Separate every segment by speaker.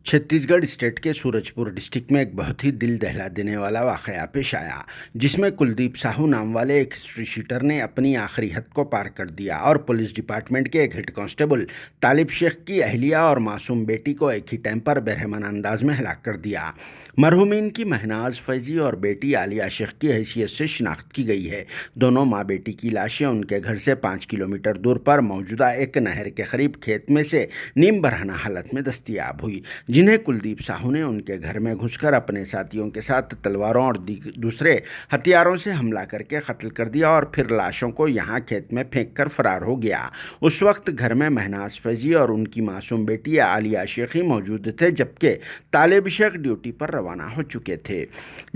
Speaker 1: छत्तीस गढ़ स्टेट के सूरजपुर डिस्ट्रिक्ट में एक बहुत ही दिल दहला देने वाला वाक़या पेश आया, जिसमें कुलदीप साहू नाम वाले एक हिस्ट्री शीटर ने अपनी आखिरी हद को पार कर दिया और पुलिस डिपार्टमेंट के एक हेड कांस्टेबल तालिब शेख की अहलिया और मासूम बेटी को एक ही टाइम पर बेरहमान अंदाज में हलाक कर दिया। मरहूमीन की महनाज फैज़ी और बेटी आलिया शेख की हैसियत से शिनाख्त की गई है। दोनों माँ बेटी की लाशें उनके घर से 5 किलोमीटर दूर पर मौजूदा एक नहर के करीब खेत में से नीम बरहना हालत में दस्तयाब हुई, जिन्हें कुलदीप साहू ने उनके घर में घुसकर अपने साथियों के साथ तलवारों और दूसरे हथियारों से हमला करके कत्ल कर दिया और फिर लाशों को यहाँ खेत में फेंक कर फरार हो गया। उस वक्त घर में महनाज फैज़ी और उनकी मासूम बेटी आलिया शेख ही मौजूद थे, जबकि तालिब शेख ड्यूटी पर रवाना हो चुके थे।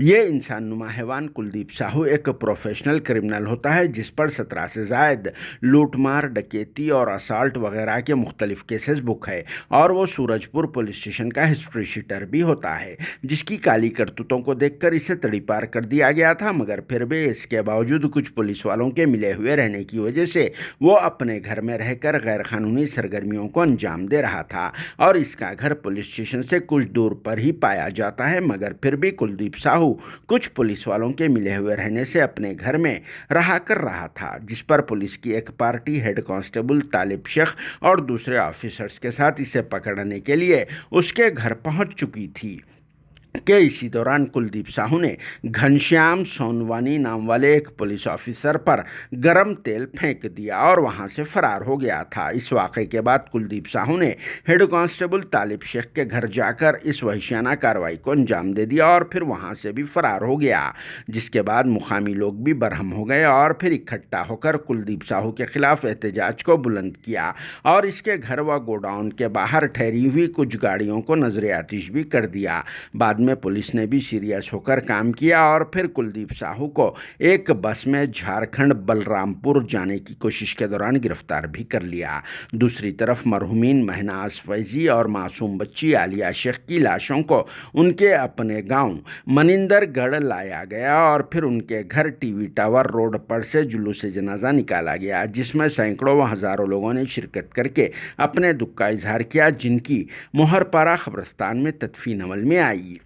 Speaker 1: ये इंसान नुमा हैवान कुलदीप साहू एक प्रोफेशनल क्रिमिनल होता है, जिस पर 17 से ज़ायद लूटमार, डकैती और असाल्ट वगैरह के मुख्तलिफ केसेस बुक है और वो सूरजपुर पुलिस स्टेशन का हिस्ट्री शीटर भी होता है, जिसकी काली करतूतों को देखकर इसे तड़ीपार कर दिया गया था। मगर फिर भी इसके बावजूद कुछ पुलिस वालों के मिले हुए रहने की वजह से वो अपने घर में रहकर गैर कानूनी सरगर्मियों को अंजाम दे रहा था और इसका घर पुलिस स्टेशन से कुछ दूर पर ही पाया जाता है। मगर फिर भी कुलदीप साहू कुछ पुलिस वालों के मिले हुए रहने से अपने घर में रहा कर रहा था, जिस पर पुलिस की एक पार्टी हेड कांस्टेबल तालिब शेख और दूसरे ऑफिसर्स के साथ इसे पकड़ने के लिए उसके घर पहुंच चुकी थी कि इसी दौरान कुलदीप साहू ने घनश्याम सोनवानी नाम वाले एक पुलिस ऑफिसर पर गरम तेल फेंक दिया और वहां से फरार हो गया था। इस वाक़े के बाद कुलदीप साहू ने हेड कांस्टेबल तालिब शेख के घर जाकर इस वहशियाना कार्रवाई को अंजाम दे दिया और फिर वहां से भी फरार हो गया, जिसके बाद मुकामी लोग भी बरहम हो गए और फिर इकट्ठा होकर कुलदीप साहू के खिलाफ एहतजाज को बुलंद किया और इसके घर व गोडाउन के बाहर ठहरी हुई कुछ गाड़ियों को नजर आतिश भी कर दिया। बाद में पुलिस ने भी सीरियस होकर काम किया और फिर कुलदीप साहू को एक बस में झारखंड बलरामपुर जाने की कोशिश के दौरान गिरफ्तार भी कर लिया। दूसरी तरफ मरहूमीन महनाज फैज़ी और मासूम बच्ची आलिया शेख की लाशों को उनके अपने गांव मनिंदरगढ़ लाया गया और फिर उनके घर टीवी टावर रोड पर से जुलूस जनाजा निकाला गया, जिसमें सैकड़ों व हज़ारों लोगों ने शिरकत करके अपने दुख का इजहार किया, जिनकी मोहरपारा कब्रिस्तान में तदफीन अमल में आई,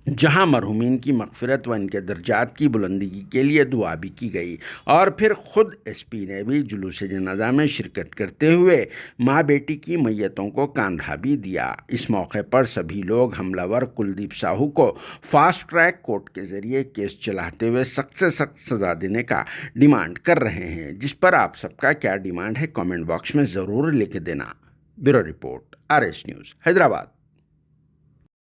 Speaker 1: जहां मरहूमीन की मग़फ़िरत व इनके दर्जात की बुलंदी के लिए दुआ भी की गई। और फिर ख़ुद एसपी ने भी जुलूस जनाजा में शिरकत करते हुए माँ बेटी की मैयतों को कांधा भी दिया। इस मौके पर सभी लोग हमलावर कुलदीप साहू को फास्ट ट्रैक कोर्ट के ज़रिए केस चलाते हुए सख्त से सख्त सज़ा देने का डिमांड कर रहे हैं, जिस पर आप सबका क्या डिमांड है कमेंट बॉक्स में ज़रूर लिख देना। Bureau report, RS news, Hyderabad.